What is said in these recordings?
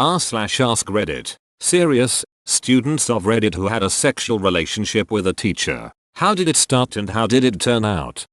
r/AskReddit. Serious, students of Reddit who had a sexual relationship with a teacher. How did it start and how did it turn out?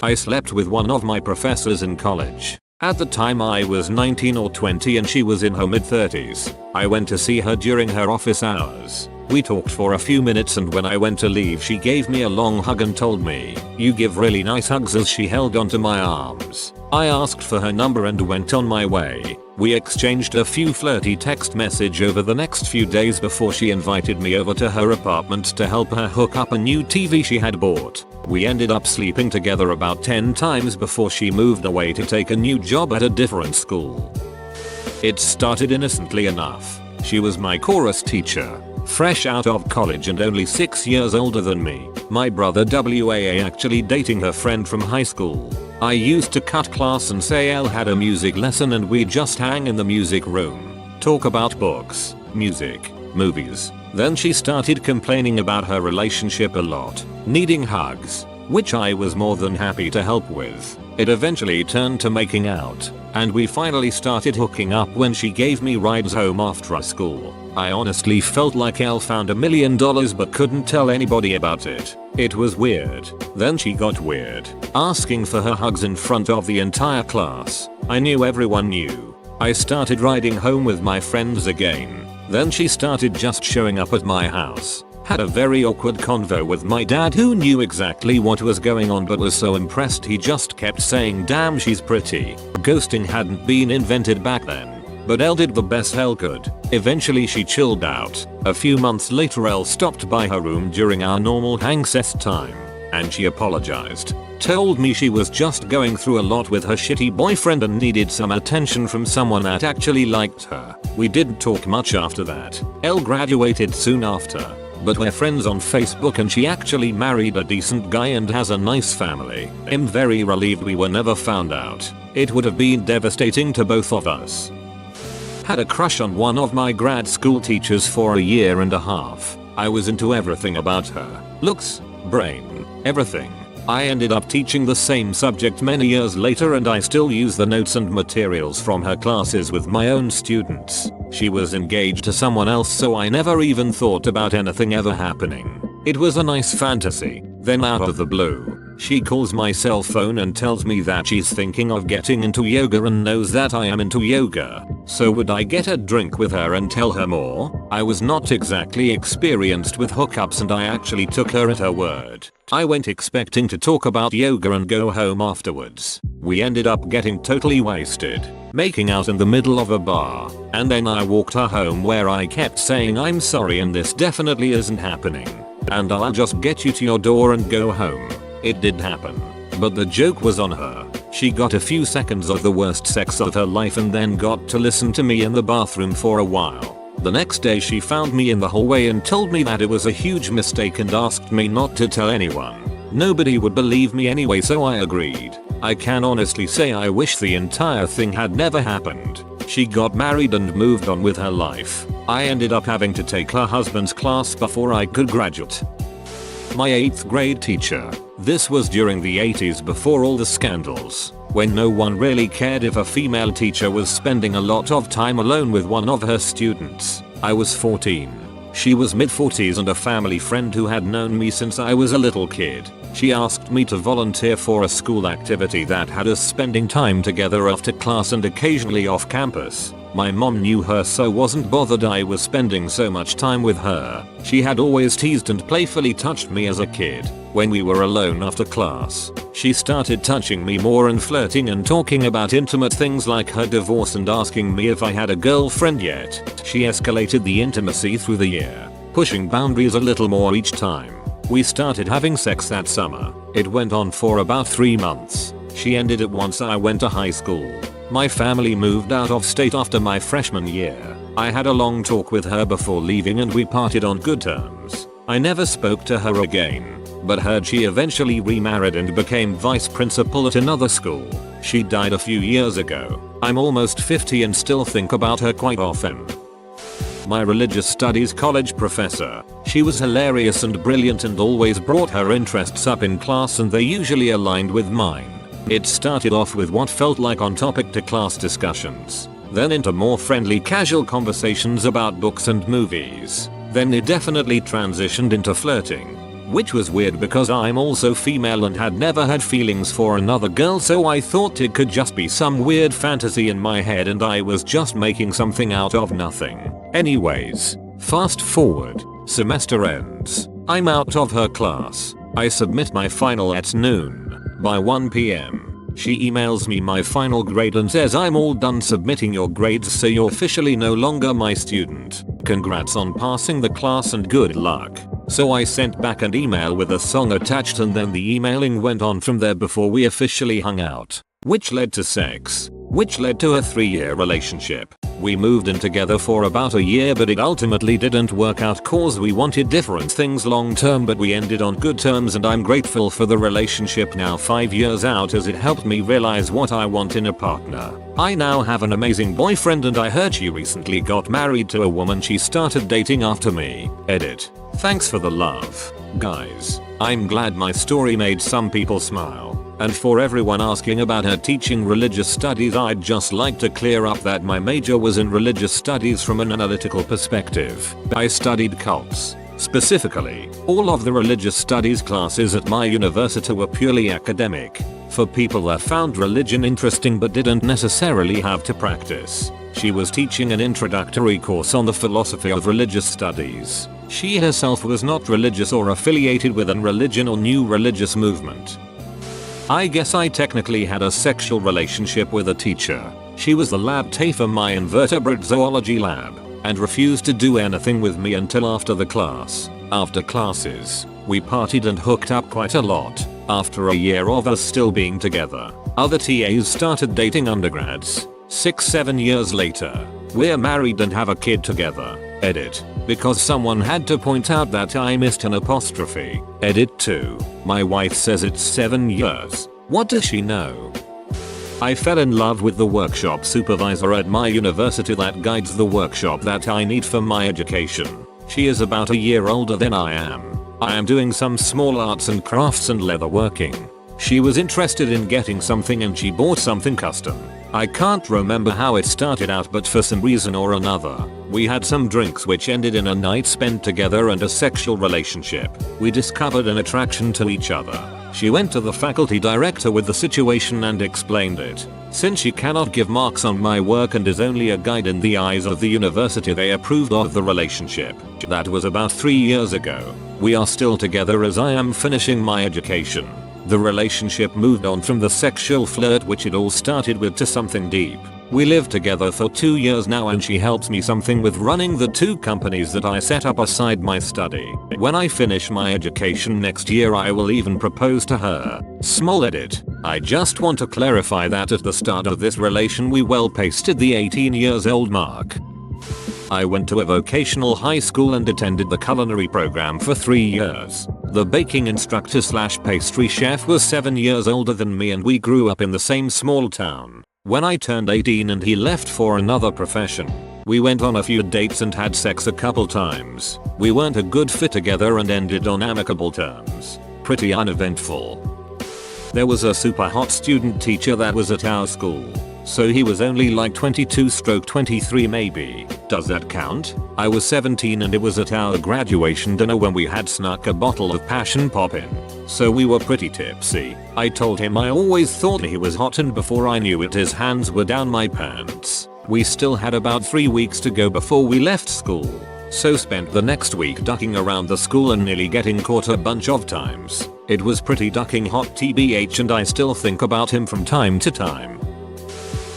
I slept with one of my professors in college. At the time I was 19 or 20 and she was in her mid-30s. I went to see her during her office hours. We talked for a few minutes and when I went to leave she gave me a long hug and told me, "You give really nice hugs," as she held onto my arms. I asked for her number and went on my way. We exchanged a few flirty text message over the next few days before she invited me over to her apartment to help her hook up a new TV she had bought. We ended up sleeping together about 10 times before she moved away to take a new job at a different school. It started innocently enough. She was my chorus teacher. Fresh out of college and only 6 years older than me. My brother WAA actually dating her friend from high school. I used to cut class and say Elle had a music lesson and we'd just hang in the music room. Talk about books, music, movies. Then she started complaining about her relationship a lot, needing hugs, which I was more than happy to help with. It eventually turned to making out, and we finally started hooking up when she gave me rides home after school. I honestly felt like Elle found $1 million but couldn't tell anybody about it. It was weird. Then she got weird, asking for her hugs in front of the entire class. I knew everyone knew. I started riding home with my friends again. Then she started just showing up at my house. Had a very awkward convo with my dad who knew exactly what was going on but was so impressed he just kept saying, "Damn, she's pretty." Ghosting hadn't been invented back then, but Elle did the best Elle could. Eventually she chilled out. A few months later Elle stopped by her room during our normal hang cess time, and she apologized. Told me she was just going through a lot with her shitty boyfriend and needed some attention from someone that actually liked her. We didn't talk much after that. Elle graduated soon after, but we're friends on Facebook and she actually married a decent guy and has a nice family. I'm very relieved we were never found out. It would have been devastating to both of us. Had a crush on one of my grad school teachers for a year and a half. I was into everything about her. Looks, brain, everything. I ended up teaching the same subject many years later and I still use the notes and materials from her classes with my own students. She was engaged to someone else so I never even thought about anything ever happening. It was a nice fantasy. Then out of the blue, she calls my cell phone and tells me that she's thinking of getting into yoga and knows that I am into yoga. So would I get a drink with her and tell her more? I was not exactly experienced with hookups and I actually took her at her word. I went expecting to talk about yoga and go home afterwards. We ended up getting totally wasted, making out in the middle of a bar, and then I walked her home where I kept saying I'm sorry and this definitely isn't happening, and I'll just get you to your door and go home. It did happen, but the joke was on her. She got a few seconds of the worst sex of her life and then got to listen to me in the bathroom for a while. The next day she found me in the hallway and told me that it was a huge mistake and asked me not to tell anyone. Nobody would believe me anyway, so I agreed. I can honestly say I wish the entire thing had never happened. She got married and moved on with her life. I ended up having to take her husband's class before I could graduate. My 8th grade teacher. This was during the 80s before all the scandals, when no one really cared if a female teacher was spending a lot of time alone with one of her students. I was 14. She was mid-40s and a family friend who had known me since I was a little kid. She asked me to volunteer for a school activity that had us spending time together after class and occasionally off campus. My mom knew her so wasn't bothered I was spending so much time with her. She had always teased and playfully touched me as a kid. When we were alone after class, she started touching me more and flirting and talking about intimate things like her divorce and asking me if I had a girlfriend yet. She escalated the intimacy through the year, pushing boundaries a little more each time. We started having sex that summer. It went on for about 3 months. She ended it once I went to high school. My family moved out of state after my freshman year. I had a long talk with her before leaving and we parted on good terms. I never spoke to her again, but heard she eventually remarried and became vice principal at another school. She died a few years ago. I'm almost 50 and still think about her quite often. My religious studies college professor. She was hilarious and brilliant and always brought her interests up in class and they usually aligned with mine. It started off with what felt like on-topic to class discussions. then into more friendly casual conversations about books and movies. Then it definitely transitioned into flirting. Which was weird because I'm also female and had never had feelings for another girl, so I thought it could just be some weird fantasy in my head and I was just making something out of nothing. Anyways, fast forward, semester ends. I'm out of her class. I submit my final at noon. By 1 PM, she emails me my final grade and says I'm all done submitting your grades, so you're officially no longer my student. Congrats on passing the class and good luck. So I sent back an email with a song attached and then the emailing went on from there before we officially hung out. Which led to sex. Which led to a 3-year relationship. We moved in together for about a year, but it ultimately didn't work out cause we wanted different things long term, but we ended on good terms and I'm grateful for the relationship now 5 years out, as it helped me realize what I want in a partner. I now have an amazing boyfriend and I heard she recently got married to a woman she started dating after me. Edit. Thanks for the love, guys. I'm glad my story made some people smile. And for everyone asking about her teaching religious studies, I'd just like to clear up that my major was in religious studies from an analytical perspective. I studied cults. Specifically, all of the religious studies classes at my university were purely academic, for people that found religion interesting but didn't necessarily have to practice. She was teaching an introductory course on the philosophy of religious studies. She herself was not religious or affiliated with a religion or new religious movement. I guess I technically had a sexual relationship with a teacher. She was the lab TA for my invertebrate zoology lab and refused to do anything with me until after the class. After classes, we partied and hooked up quite a lot. After a year of us still being together, other TAs started dating undergrads. 6-7 years later, we're married and have a kid together. Edit. Because someone had to point out that I missed an apostrophe. Edit 2. My wife says it's 7 years. What does she know? I fell in love with the workshop supervisor at my university that guides the workshop that I need for my education. She is about a year older than I am. I am doing some small arts and crafts and leatherworking. She was interested in getting something and she bought something custom. I can't remember how it started out, but for some reason or another, we had some drinks which ended in a night spent together and a sexual relationship. We discovered an attraction to each other. She went to the faculty director with the situation and explained it. Since she cannot give marks on my work and is only a guide in the eyes of the university, they approved of the relationship. That was about 3 years ago. We are still together as I am finishing my education. The relationship moved on from the sexual flirt which it all started with to something deep. We live together for 2 years now and she helps me something with running the 2 companies that I set up aside my study. When I finish my education next year, I will even propose to her. Small edit. I just want to clarify that at the start of this relation we well pasted the 18 years old mark. I went to a vocational high school and attended the culinary program for 3 years. The baking instructor / pastry chef was 7 years older than me and we grew up in the same small town. When I turned 18 and he left for another profession, we went on a few dates and had sex a couple times. We weren't a good fit together and ended on amicable terms. Pretty uneventful. There was a super hot student teacher that was at our school. So he was only like 22-23 maybe. Does that count? I was 17 and it was at our graduation dinner when we had snuck a bottle of passion pop in. So we were pretty tipsy. I told him I always thought he was hot and before I knew it his hands were down my pants. We still had about 3 weeks to go before we left school. So spent the next week ducking around the school and nearly getting caught a bunch of times. It was pretty ducking hot TBH and I still think about him from time to time.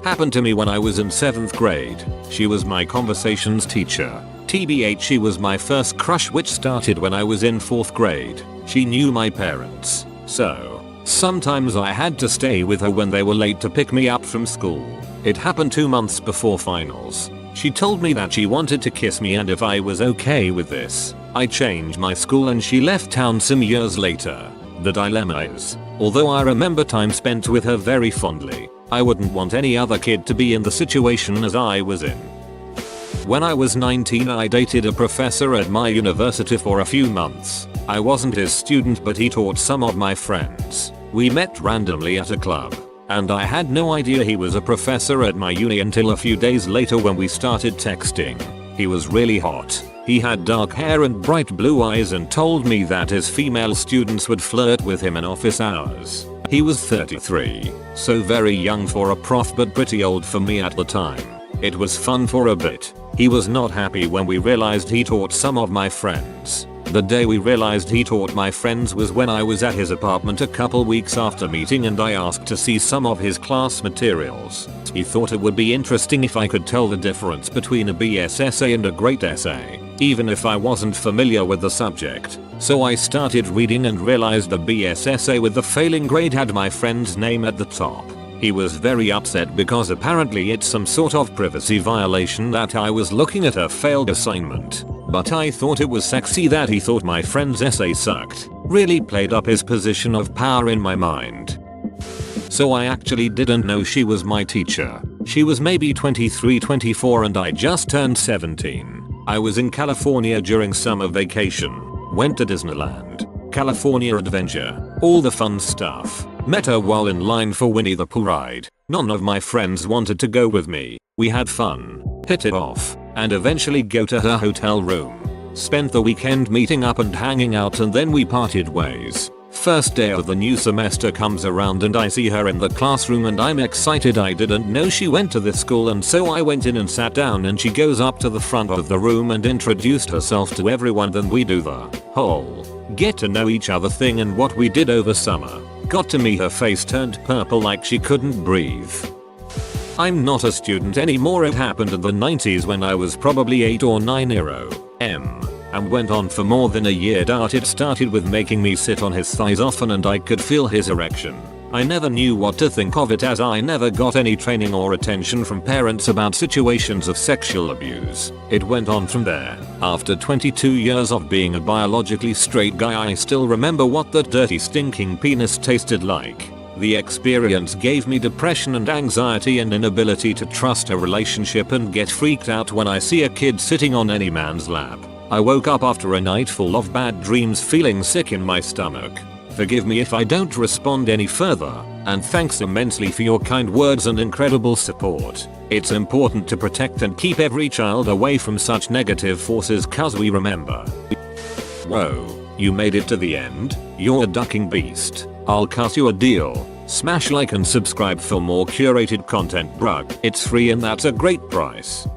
Happened to me when I was in 7th grade. She was my conversations teacher. TBH, she was my first crush, which started when I was in 4th grade. She knew my parents, so sometimes I had to stay with her when they were late to pick me up from school. It happened 2 months before finals. She told me that she wanted to kiss me and if I was okay with this. I changed my school and she left town some years later. The dilemma is, although I remember time spent with her very fondly, I wouldn't want any other kid to be in the situation as I was in. When I was 19, I dated a professor at my university for a few months. I wasn't his student, but he taught some of my friends. We met randomly at a club. and I had no idea he was a professor at my uni until a few days later when we started texting. He was really hot. He had dark hair and bright blue eyes and told me that his female students would flirt with him in office hours. He was 33, so very young for a prof but pretty old for me at the time. It was fun for a bit. He was not happy when we realized he taught some of my friends. The day we realized he taught my friends was when I was at his apartment a couple weeks after meeting and I asked to see some of his class materials. He thought it would be interesting if I could tell the difference between a BS essay and a great essay, even if I wasn't familiar with the subject. So I started reading and realized the BS essay with the failing grade had my friend's name at the top. He was very upset because apparently it's some sort of privacy violation that I was looking at a failed assignment. But I thought it was sexy that he thought my friend's essay sucked. Really played up his position of power in my mind. So I actually didn't know she was my teacher. She was maybe 23-24 and I just turned 17. I was in California during summer vacation. Went to Disneyland. California Adventure. All the fun stuff. Met her while in line for Winnie the Pooh ride. None of my friends wanted to go with me. We had fun. Hit it off. And eventually go to her hotel room. Spent the weekend meeting up and hanging out and then we parted ways. First day of the new semester comes around and I see her in the classroom and I'm excited. I didn't know she went to this school and so I went in and sat down and she goes up to the front of the room and introduced herself to everyone. Then we do the whole get to know each other thing and what we did over summer. Got to me, her face turned purple like she couldn't breathe. I'm not a student anymore. It happened in the 90s when I was probably 8 or 9 and went on for more than a year. It started with making me sit on his thighs often and I could feel his erection. I never knew what to think of it as I never got any training or attention from parents about situations of sexual abuse. It went on from there. After 22 years of being a biologically straight guy, I still remember what that dirty stinking penis tasted like. The experience gave me depression and anxiety and inability to trust a relationship and get freaked out when I see a kid sitting on any man's lap. I woke up after a night full of bad dreams feeling sick in my stomach. Forgive me if I don't respond any further, and thanks immensely for your kind words and incredible support. It's important to protect and keep every child away from such negative forces cause we remember. Whoa, you made it to the end? You're a ducking beast. I'll cut you a deal. Smash like and subscribe for more curated content, bruh. It's free and that's a great price.